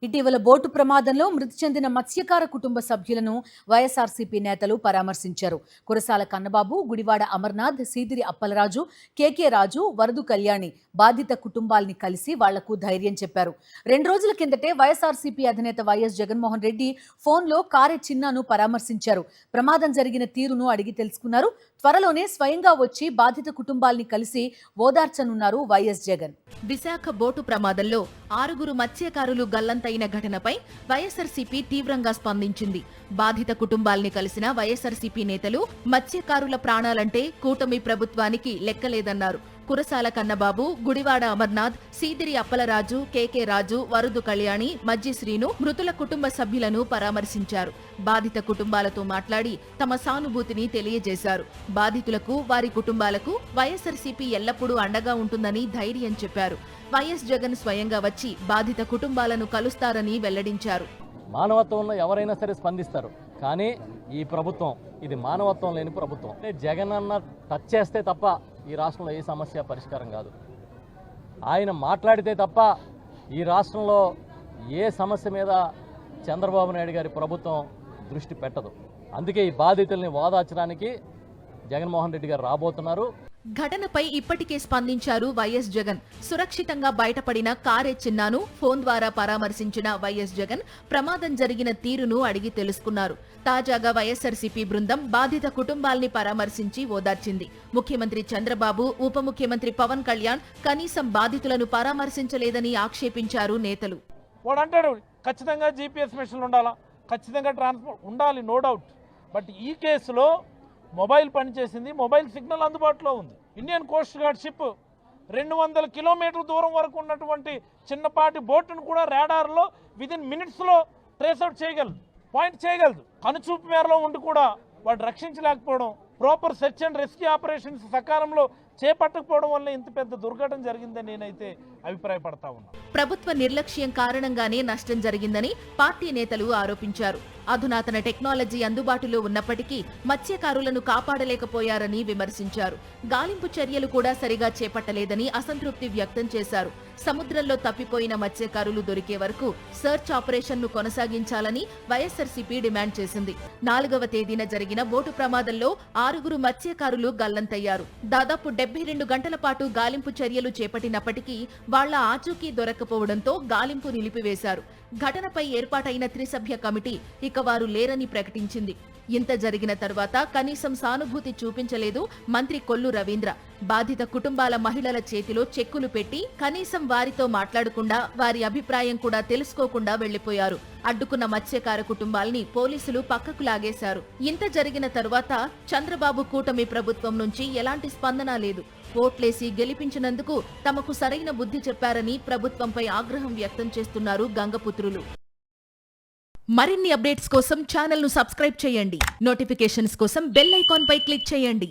ఇటీవల బోటు ప్రమాదంలో మృతి చెందిన మత్స్యకార కుటుంబ సభ్యులను వైఎస్ఆర్సీపీ నేతలు పరామర్శించారు. కురసాల కన్నబాబు, గుడివాడ అమర్నాథ్, సీదిరి అప్పలరాజు, కేకే రాజు, వరదు కళ్యాణి బాధిత కుటుంబాల్ని కలిసి వాళ్లకు ధైర్యం చెప్పారు. 2 రోజుల కిందటే వైఎస్ఆర్సీపీ అధినేత వైఎస్ జగన్మోహన్ రెడ్డి ఫోన్లో కారె చిన్నాను పరామర్శించారు. ప్రమాదం జరిగిన తీరును అడిగి తెలుసుకున్నారు. త్వరలోనే స్వయంగా వచ్చి బాధిత కుటుంబాల్ని కలిసి ఓదార్చనున్నారు వైఎస్ జగన్. విశాఖ బోటు ప్రమాదంలో 6 మత్స్యకారులు గల్లంతైన ఘటనపై వైఎస్ఆర్సీపీ తీవ్రంగా స్పందించింది. బాధిత కుటుంబాల్ని కలిసిన వైఎస్ఆర్సీపీ నేతలు మత్స్యకారుల ప్రాణాలంటే కూటమి ప్రభుత్వానికి లెక్కలేదన్నారు. కురసాల కన్నబాబు, గుడివాడ అమర్నాథ్, సీదిరి అప్పలరాజు, కేకే రాజు, వరుదు కళ్యాణి, మజ్జి శ్రీను మృతుల కుటుంబ సభ్యులను పరామర్శించారు. బాధిత కుటుంబాలతో మాట్లాడి తమ సానుభూతిని తెలియజేశారు. బాధితులకు, వారి కుటుంబాలకు వైఎస్ఆర్సీపీ ఎల్లప్పుడూ అండగా ఉంటుందని ధైర్యం చెప్పారు. వైఎస్ జగన్ స్వయంగా వచ్చి బాధిత కుటుంబాలను కలుస్తారని వెల్లడించారు. మానవత్వంలో ఎవరైనా సరే స్పందిస్తారు, కానీ ఈ ప్రభుత్వం ఇది మానవత్వం లేని ప్రభుత్వం. జగన్ అన్న టచ్ చేస్తే తప్ప ఈ రాష్ట్రంలో ఏ సమస్య పరిష్కారం కాదు. ఆయన మాట్లాడితే తప్ప ఈ రాష్ట్రంలో ఏ సమస్య మీద చంద్రబాబు నాయుడు గారి ప్రభుత్వం దృష్టి పెట్టదు. అందుకే ఈ బాధితుల్ని ఓదార్చడానికి జగన్మోహన్ రెడ్డి గారు రాబోతున్నారు. ఘటనపై ఇప్పటికే స్పందించారు వైఎస్ జగన్. సురక్షితంగా బయటపడిన కారే చిన్నాను ఫోన్ ద్వారా పరామర్శించిన వైఎస్ జగన్ ప్రమాదం జరిగిన తీరును అడిగి తెలుసుకున్నారు. తాజాగా వైఎస్ఆర్సీపీ బృందం బాధిత కుటుంబాల్ని పరామర్శించి ఓదార్చింది. ముఖ్యమంత్రి చంద్రబాబు, ఉప ముఖ్యమంత్రి పవన్ కళ్యాణ్ కనీసం బాధితులను పరామర్శించలేదని ఆక్షేపించారు నేతలు. వాడంటాడు ఖచ్చితంగా జీపీఎస్ మిషన్లు ఉండాలా, ఖచ్చితంగా ట్రాన్స్పోర్ట్ ఉండాలి, నో డౌట్. బట్ ఈ కేసులో మొబైల్ పనిచేసింది, మొబైల్ సిగ్నల్ అందుబాటులో ఉంది. ఇండియన్ కోస్ట్ గార్డ్ షిప్ 200 కిలోమీటర్ల దూరం వరకు ఉన్నటువంటి చిన్నపాటి బోటును కూడా రాడార్లో విదిన్ మినిట్స్లో ట్రేస్అవుట్ చేయగలదు, పాయింట్ చేయగలదు. కనుచూపు మేరలో ఉండి కూడా వాడు రక్షించలేకపోవడం, proper search and rescue operations సకాలంలో చేపట్టకపోవడం వల్ల ఇంత పెద్ద దుర్ఘటన జరిగిందని నేనైతే అభిప్రాయపడతా ఉన్నా. ప్రభుత్వ నిర్లక్ష్యం కారణంగానే నష్టం జరిగిందని పార్టీ నేతలు ఆరోపించారు. అధునాతన టెక్నాలజీ అందుబాటులో ఉన్నప్పటికీ మత్స్యకారులను కాపాడలేకపోయారని విమర్శించారు. గాలింపు చర్యలు కూడా సరిగా చేపట్టలేదని అసంతృప్తి వ్యక్తం చేశారు. సముద్రంలో తప్పిపోయిన మత్స్యకారులు దొరికే వరకు సర్చ్ ఆపరేషన్ను కొనసాగించాలని వైఎస్ఆర్సీపీ డిమాండ్ చేసింది. 4వ తేదీన జరిగిన బోటు ప్రమాదంలో 6 మత్స్యకారులు గల్లంతయ్యారు. దాదాపు 72 గంటల పాటు గాలింపు చర్యలు చేపట్టినప్పటికీ వాళ్ల ఆచూకీ దొరక్కపోవడంతో గాలింపు నిలిపివేశారు. ఘటనపై ఏర్పాటైన త్రిసభ్య కమిటీ ఇక వారు లేరని ప్రకటించింది. ఇంత జరిగిన తర్వాత కనీసం సానుభూతి చూపించలేదు మంత్రి కొల్లు రవీంద్ర. బాధిత కుటుంబాల మహిళల చేతిలో చెక్కులు పెట్టి కనీసం వారితో మాట్లాడకుండా, వారి అభిప్రాయం కూడా తెలుసుకోకుండా వెళ్లిపోయారు. అడ్డుకున్న మత్స్యకార కుటుంబాల్ని పోలీసులు పక్కకు లాగేశారు. ఇంత జరిగిన తరువాత చంద్రబాబు కూటమి ప్రభుత్వం నుంచి ఎలాంటి స్పందన లేదు. ఓట్లేసి గెలిపించినందుకు తమకు సరైన బుద్ధి చెప్పారని ప్రభుత్వంపై ఆగ్రహం వ్యక్తం చేస్తున్నారు గంగపుత్రులు. మరిన్ని అప్డేట్స్ కోసం ఛానల్ ను సబ్స్క్రైబ్ చేయండి. నోటిఫికేషన్స్ కోసం బెల్ ఐకాన్ పై క్లిక్ చేయండి.